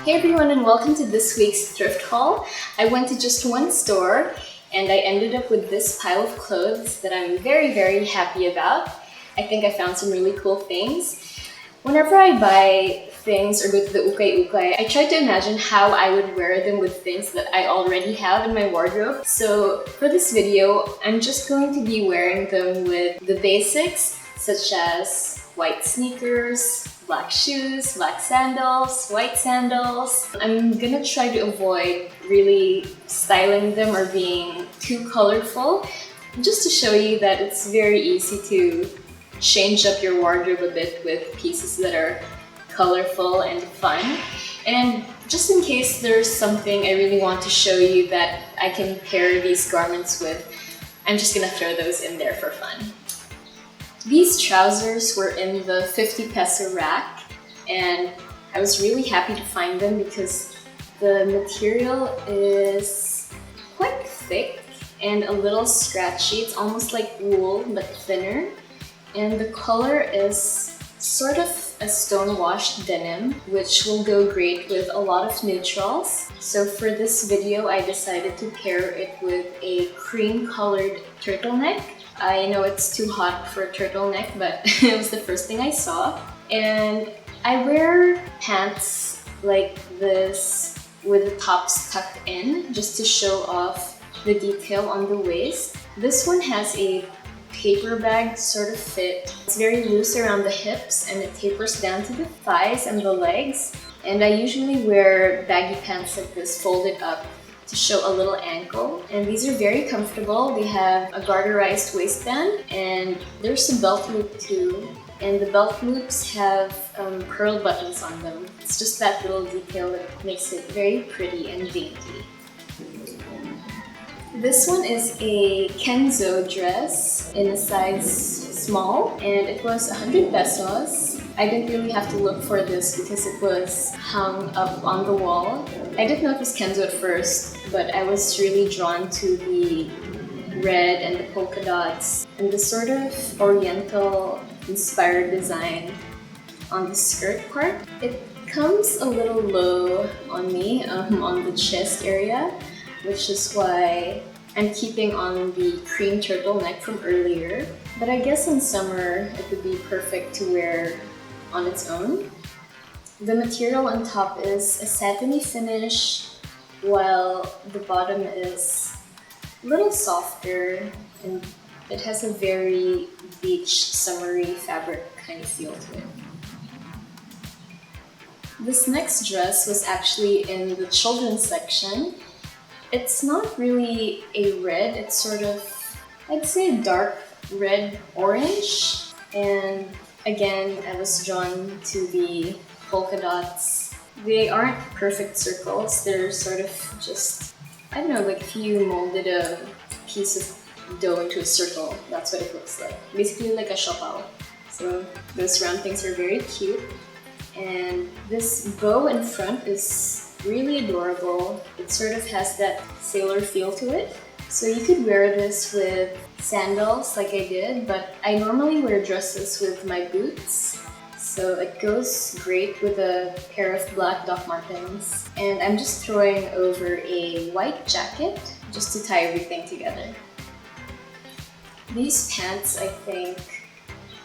Hey everyone, and welcome to this week's thrift haul. I went to just one store and I ended up with this pile of clothes that I'm very happy about. I think I found some really cool things. Whenever I buy things or go to the ukay-ukay, I try to imagine how I would wear them with things that I already have in my wardrobe. So for this video, I'm just going to be wearing them with the basics such as white sneakers, black shoes, black sandals, white sandals. I'm gonna try to avoid really styling them or being too colorful, just to show you that it's very easy to change up your wardrobe a bit with pieces that are colorful and fun. And just in case there's something I really want to show you that I can pair these garments with, I'm just gonna throw those in there for fun. These trousers were in the 50 peso rack and I was really happy to find them because the material is quite thick and a little scratchy. It's almost like wool but thinner, and the color is sort of a stone-washed denim, which will go great with a lot of neutrals. So for this video, I decided to pair it with a cream-colored turtleneck. I know it's too hot for a turtleneck, but it was the first thing I saw. And I wear pants like this with the tops tucked in just to show off the detail on the waist. This one has a paper bag sort of fit. It's very loose around the hips and it tapers down to the thighs and the legs. And I usually wear baggy pants like this folded up to show a little ankle, and these are very comfortable. They have a garterized waistband and there's a belt loop too, and the belt loops have pearl buttons on them. It's just that little detail that makes it very pretty and dainty. This one is a Kenzo dress in a size small and it was 100 pesos. I didn't really have to look for this because it was hung up on the wall. I didn't know it was Kenzo at first, but I was really drawn to the red and the polka dots and the sort of oriental inspired design on the skirt part. It comes a little low on me, on the chest area, which is why I'm keeping on the cream turtleneck from earlier. But I guess in summer it would be perfect to wear on its own. The material on top is a satiny finish, while the bottom is a little softer and it has a very beach summery fabric kind of feel to it. This next dress was actually in the children's section. It's not really a red, it's sort of, I'd say, dark red-orange. And again, I was drawn to the polka dots. They aren't perfect circles, they're sort of just, I don't know, like if you molded a piece of dough into a circle, that's what it looks like. Basically like a siopao. So those round things are very cute. And this bow in front is really adorable. It sort of has that sailor feel to it. So you could wear this with sandals like I did, but I normally wear dresses with my boots. So it goes great with a pair of black Doc Martens. And I'm just throwing over a white jacket just to tie everything together. These pants, I think,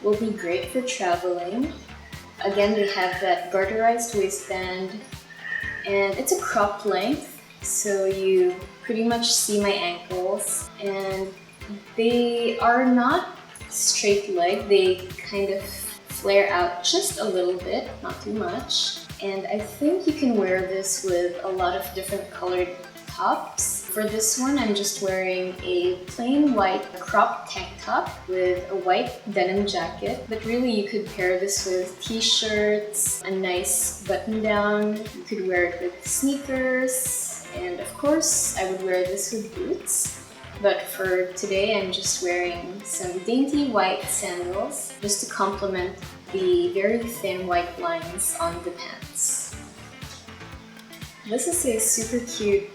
will be great for traveling. Again, they have that garterized waistband and it's a cropped length, so you pretty much see my ankles, and they are not straight leg, they kind of flare out just a little bit, not too much. And I think you can wear this with a lot of different colored tops. For this one, I'm just wearing a plain white cropped tank top with a white denim jacket. But really, you could pair this with t-shirts, a nice button-down. You could wear it with sneakers. And of course, I would wear this with boots. But for today, I'm just wearing some dainty white sandals just to complement the very thin white lines on the pants. This is a super cute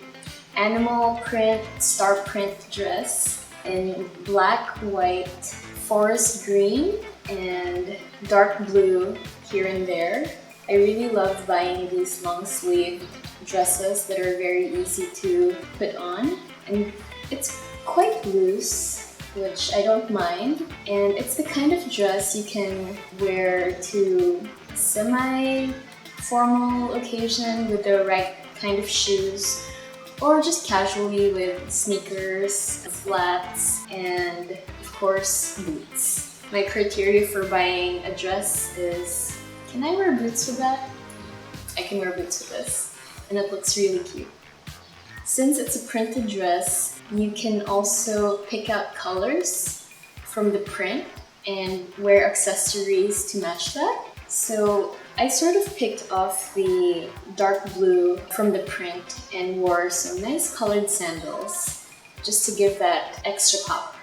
animal print, star print dress in black, white, forest green, and dark blue here and there. I really love buying these long sleeve dresses that are very easy to put on, and it's quite loose, which I don't mind, and it's the kind of dress you can wear to semi-formal occasion with the right kind of shoes, or just casually with sneakers, flats, and of course boots. My criteria for buying a dress is, can I wear boots with that? I can wear boots with this, and it looks really cute. Since it's a printed dress, you can also pick out colors from the print and wear accessories to match that. So I sort of picked off the dark blue from the print and wore some nice colored sandals just to give that extra pop.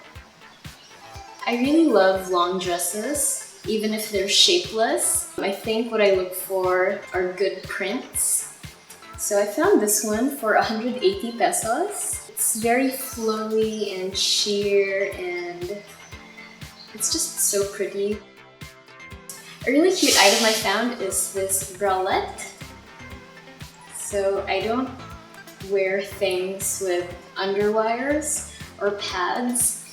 I really love long dresses, even if they're shapeless. I think what I look for are good prints. So I found this one for 180 pesos. It's very flowy and sheer, and it's just so pretty. A really cute item I found is this bralette. So I don't wear things with underwires or pads,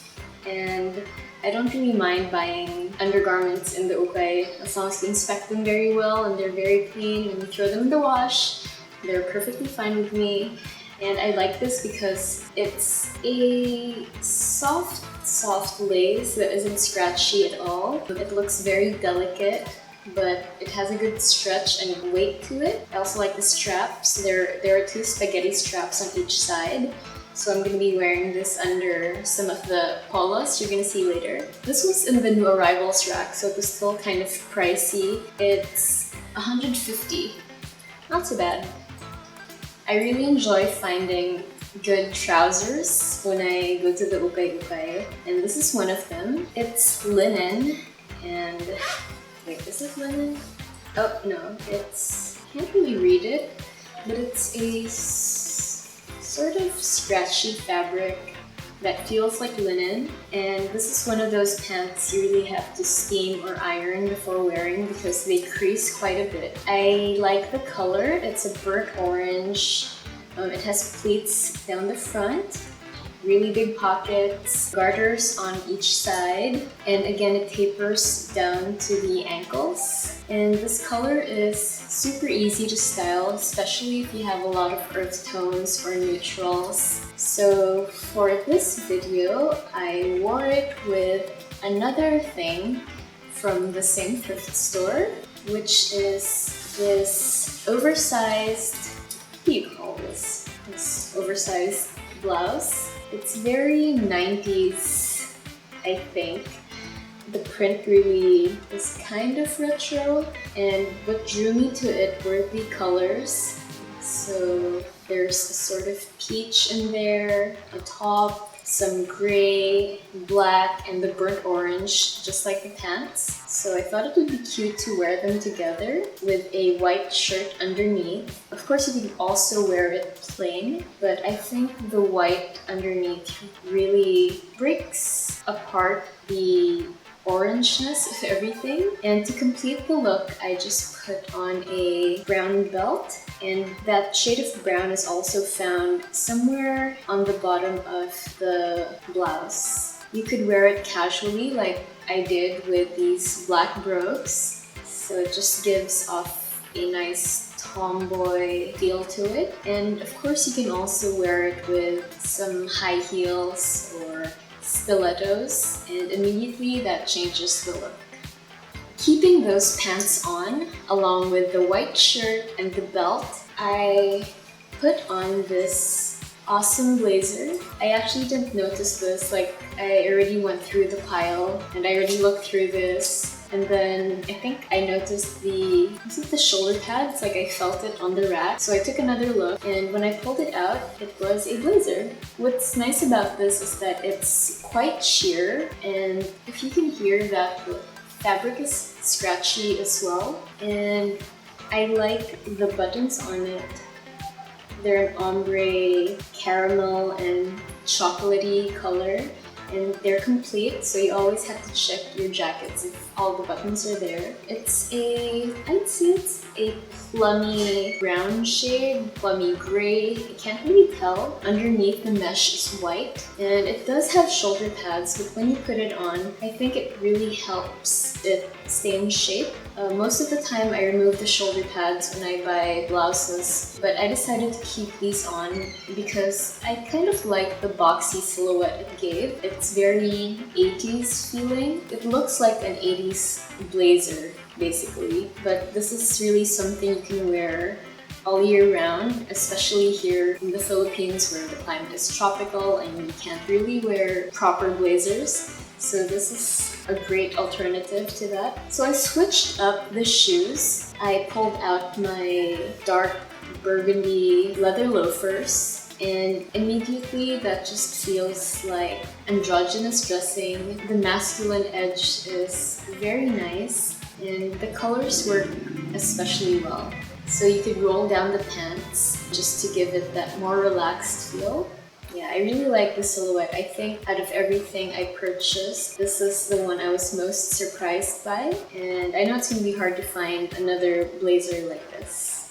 and I don't really mind buying undergarments in the ukay as long as you inspect them very well and they're very clean and you throw them in the wash. They're perfectly fine with me. And I like this because it's a soft lace that isn't scratchy at all. It looks very delicate, but it has a good stretch and weight to it. I also like the straps. There are two spaghetti straps on each side. So I'm going to be wearing this under some of the polos you're going to see later. This was in the new arrivals rack, so it was still kind of pricey. It's 150. Not so bad. I really enjoy finding good trousers when I go to the ukay-ukay, and this is one of them. It's linen, and wait, is it linen? Oh no, can't really read it, but it's a sort of scratchy fabric that feels like linen, and this is one of those pants you really have to steam or iron before wearing because they crease quite a bit. I like the color. It's a burnt orange. It has pleats down the front, really big pockets, garters on each side, and again it tapers down to the ankles. And this color is super easy to style, especially if you have a lot of earth tones or neutrals. So for this video, I wore it with another thing from the same thrift store, which is this oversized, what do you call this? This oversized blouse. It's very 90s, I think. The print really is kind of retro, and what drew me to it were the colors. So there's a sort of peach in there, a top, some gray, black, and the burnt orange, just like the pants. So I thought it would be cute to wear them together with a white shirt underneath. Of course, you can also wear it plain, but I think the white underneath really breaks apart the orangeness of everything. And to complete the look, I just put on a brown belt, and that shade of brown is also found somewhere on the bottom of the blouse. You could wear it casually like I did with these black brogues, so it just gives off a nice tomboy feel to it. And of course you can also wear it with some high heels or stilettos, and immediately that changes the look. Keeping those pants on, along with the white shirt and the belt, I put on this awesome blazer. I actually didn't notice this, like I already went through the pile and I already looked through this, and then I think I noticed was it the shoulder pads? Like I felt it on the rack. So I took another look, and when I pulled it out, it was a blazer. What's nice about this is that it's quite sheer, and if you can hear that, the fabric is scratchy as well. And I like the buttons on it. They're an ombre, caramel, and chocolatey color. and they're complete, so you always have to check your jackets if all the buttons are there. I'd say it's a plummy brown shade, plummy gray. I can't really tell. Underneath the mesh is white, and it does have shoulder pads, but when you put it on, I think it really helps it stay in shape. Most of the time I remove the shoulder pads when I buy blouses, but I decided to keep these on because I kind of like the boxy silhouette it gave. It's very 80s feeling. It looks like an 80s blazer basically, but this is really something you can wear all year round, especially here in the Philippines where the climate is tropical and you can't really wear proper blazers. So this is a great alternative to that. So I switched up the shoes. I pulled out my dark burgundy leather loafers, and immediately that just feels like androgynous dressing. The masculine edge is very nice, and the colors work especially well. So you could roll down the pants just to give it that more relaxed feel. Yeah, I really like the silhouette. I think out of everything I purchased, this is the one I was most surprised by. And I know it's going to be hard to find another blazer like this.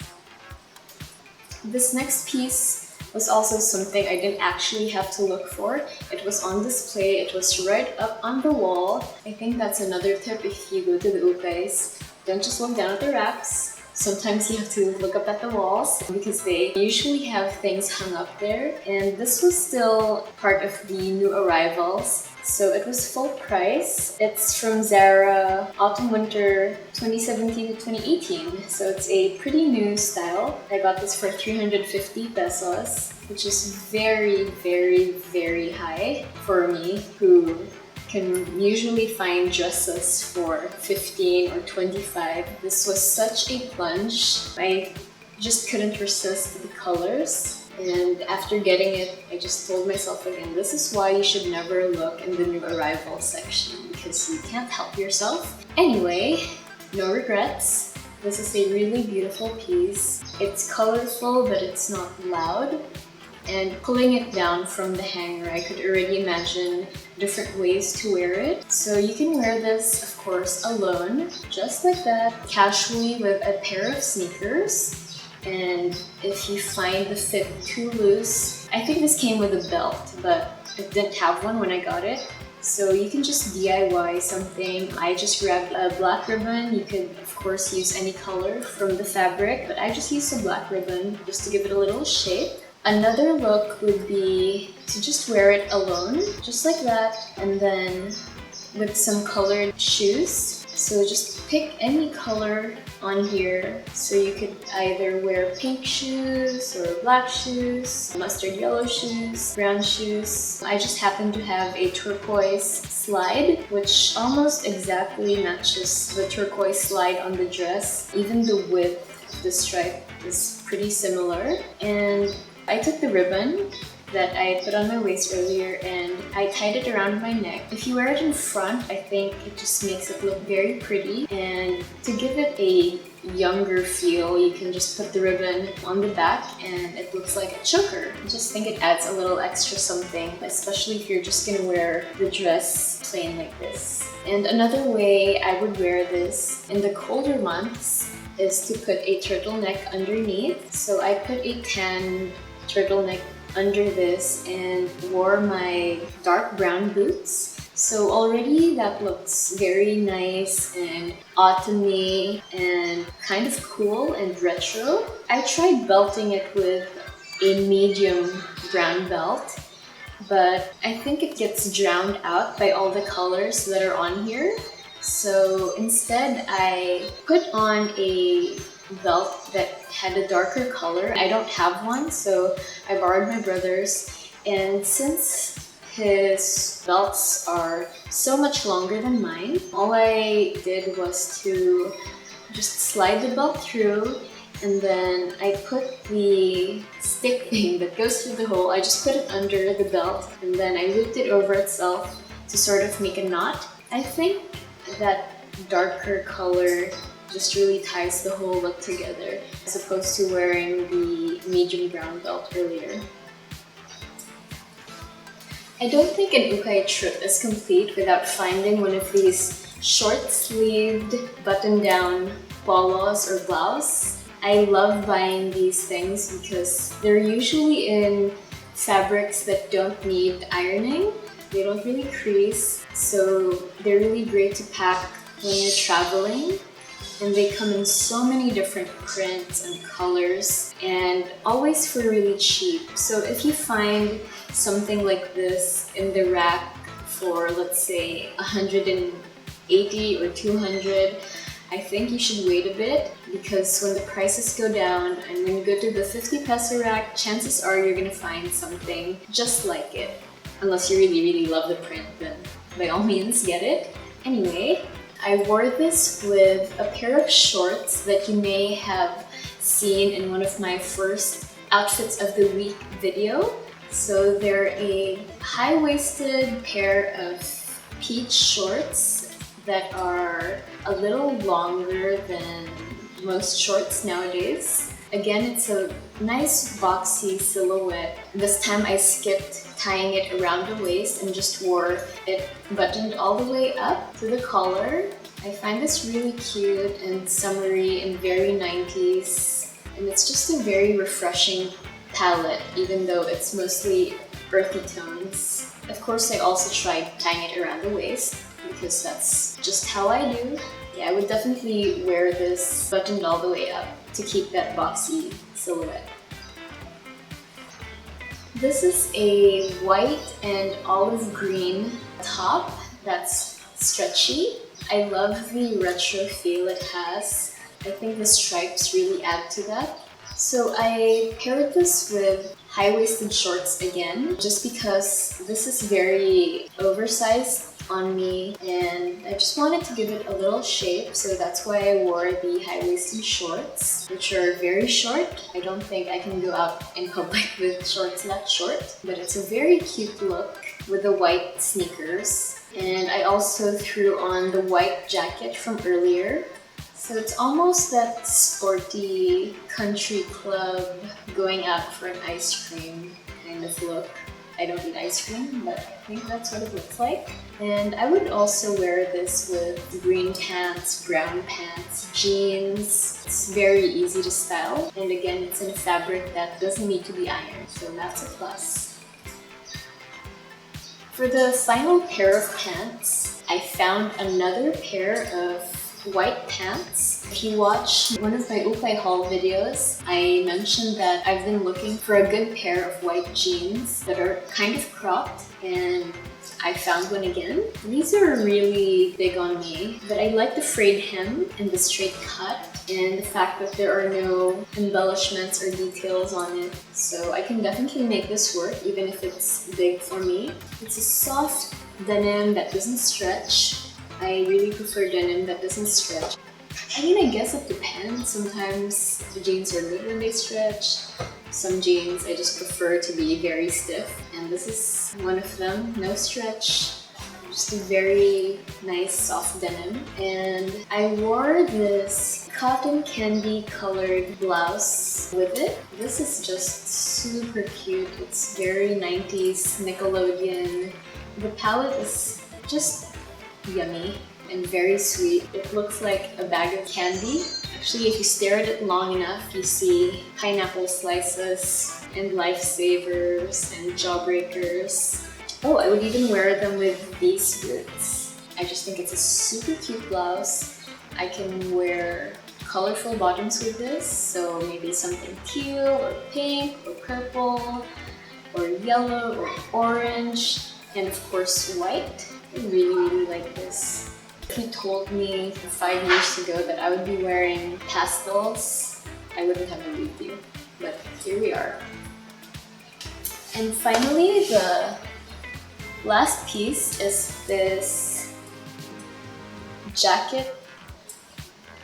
This next piece was also something I didn't actually have to look for. It was on display. It was right up on the wall. I think that's another tip if you go to the Ukays. Don't just look down at the racks. Sometimes you have to look up at the walls because they usually have things hung up there. And this was still part of the new arrivals. So it was full price. It's from Zara Autumn Winter 2017 to 2018. So it's a pretty new style. I got this for 350 pesos, which is very, very, very high for me who can usually find dresses for 15 or 25. This was such a plunge. I just couldn't resist the colors. And after getting it, I just told myself again, this is why you should never look in the new arrival section because you can't help yourself. Anyway, no regrets. This is a really beautiful piece. It's colorful, but it's not loud. And pulling it down from the hanger, I could already imagine different ways to wear it. So you can wear this, of course, alone, just like that, casually with a pair of sneakers. And if you find the fit too loose, I think this came with a belt, but it didn't have one when I got it. So you can just DIY something. I just grabbed a black ribbon. You could, of course, use any color from the fabric, but I just used a black ribbon just to give it a little shape. Another look would be to just wear it alone, just like that, and then with some colored shoes. So just pick any color on here. So you could either wear pink shoes or black shoes, mustard yellow shoes, brown shoes. I just happen to have a turquoise slide, which almost exactly matches the turquoise slide on the dress. Even the width of the stripe is pretty similar. And I took the ribbon that I put on my waist earlier and I tied it around my neck. If you wear it in front, I think it just makes it look very pretty. And to give it a younger feel, you can just put the ribbon on the back and it looks like a choker. I just think it adds a little extra something, especially if you're just gonna wear the dress plain like this. And another way I would wear this in the colder months is to put a turtleneck underneath. So I put a tan turtleneck under this and wore my dark brown boots. So already that looks very nice and autumny and kind of cool and retro. I tried belting it with a medium brown belt, but I think it gets drowned out by all the colors that are on here. So instead I put on a belt that had a darker color. I don't have one, so I borrowed my brother's, and since his belts are so much longer than mine, all I did was to just slide the belt through, and then I put the stick thing that goes through the hole, I just put it under the belt, and then I looped it over itself to sort of make a knot. I think that darker color just really ties the whole look together as opposed to wearing the medium brown belt earlier. I don't think an ukay trip is complete without finding one of these short-sleeved button-down polos or blouse. I love buying these things because they're usually in fabrics that don't need ironing. They don't really crease, so they're really great to pack when you're traveling. And they come in so many different prints and colors, and always for really cheap. So if you find something like this in the rack for, let's say, 180 or 200, I think you should wait a bit, because when the prices go down and when you go to the 50 peso rack, chances are you're gonna find something just like it. Unless you really love the print, then by all means get it. Anyway, I wore this with a pair of shorts that you may have seen in one of my first outfits of the week video. So they're a high-waisted pair of peach shorts that are a little longer than most shorts nowadays. Again, it's a nice boxy silhouette. This time I skipped tying it around the waist and just wore it buttoned all the way up to the collar. I find this really cute and summery and very 90s, and it's just a very refreshing palette, even though it's mostly earthy tones. Of course, I also tried tying it around the waist because that's just how I do. Yeah, I would definitely wear this buttoned all the way up to keep that boxy silhouette. This is a white and olive green top that's stretchy. I love the retro feel it has. I think the stripes really add to that. So I paired this with high-waisted shorts again, just because this is very oversized on me and I just wanted to give it a little shape, so that's why I wore the high-waisted shorts, which are very short. I don't think I can go out in public with shorts that short, but it's a very cute look with the white sneakers. And I also threw on the white jacket from earlier. So it's almost that sporty country club going out for an ice cream kind of look. I don't eat ice cream, but I think that's what it looks like. And I would also wear this with green pants, brown pants, jeans. It's very easy to style. And again, it's in a fabric that doesn't need to be ironed, so that's a plus. For the final pair of pants, I found another pair of white pants. If you watch one of my UKAY haul videos, I mentioned that I've been looking for a good pair of white jeans that are kind of cropped, and I found one again. These are really big on me, but I like the frayed hem and the straight cut and the fact that there are no embellishments or details on it. So I can definitely make this work even if it's big for me. It's a soft denim that doesn't stretch. I really prefer denim that doesn't stretch. I mean, I guess it depends. Sometimes the jeans are good when they stretch. Some jeans I just prefer to be very stiff, and this is one of them. No stretch, just a very nice soft denim. And I wore this cotton candy colored blouse with it. This is just super cute. It's very 90s Nickelodeon. The palette is just yummy and very sweet. It looks like a bag of candy. Actually, if you stare at it long enough, you see pineapple slices and lifesavers and jawbreakers. Oh, I would even wear them with these boots. I just think it's a super cute blouse. I can wear colorful bottoms with this, so maybe something teal or pink or purple or yellow or orange, and of course white. I really like this. If you told me 5 years ago that I would be wearing pastels, I wouldn't have believed you, but here we are. And finally, the last piece is this jacket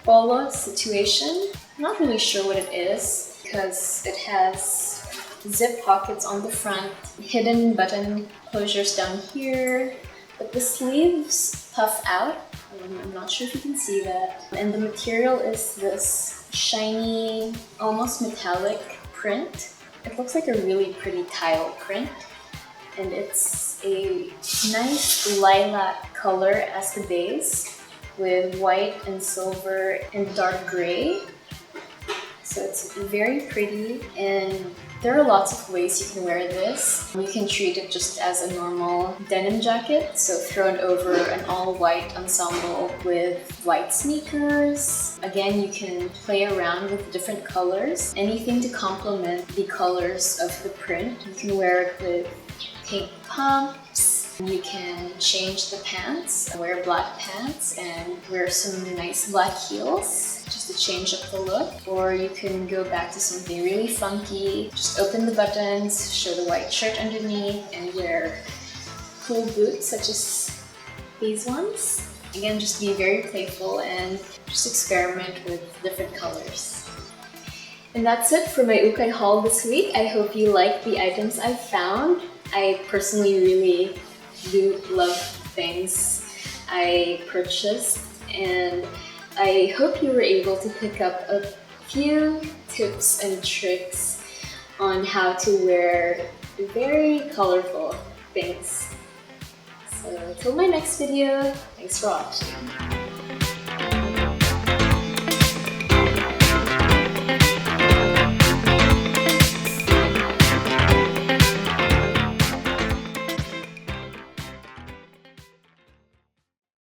polo situation. I'm not really sure what it is because it has zip pockets on the front, hidden button closures down here, but the sleeves puff out. I'm not sure if you can see that. And the material is this shiny, almost metallic print. It looks like a really pretty tile print. And it's a nice lilac color as the base with white and silver and dark gray. So it's very pretty, and there are lots of ways you can wear this. You can treat it just as a normal denim jacket, so thrown over an all-white ensemble with white sneakers. Again, you can play around with different colors, anything to complement the colors of the print. You can wear it with pink pumps. You can change the pants, wear black pants and wear some nice black heels just to change up the look. Or you can go back to something really funky, just open the buttons, show the white shirt underneath and wear cool boots such as these ones. Again, just be very playful and just experiment with different colors. And that's it for my ukay haul this week. I hope you liked the items I found. I personally really do love things I purchased, and I hope you were able to pick up a few tips and tricks on how to wear very colorful things. So till my next video, thanks for watching.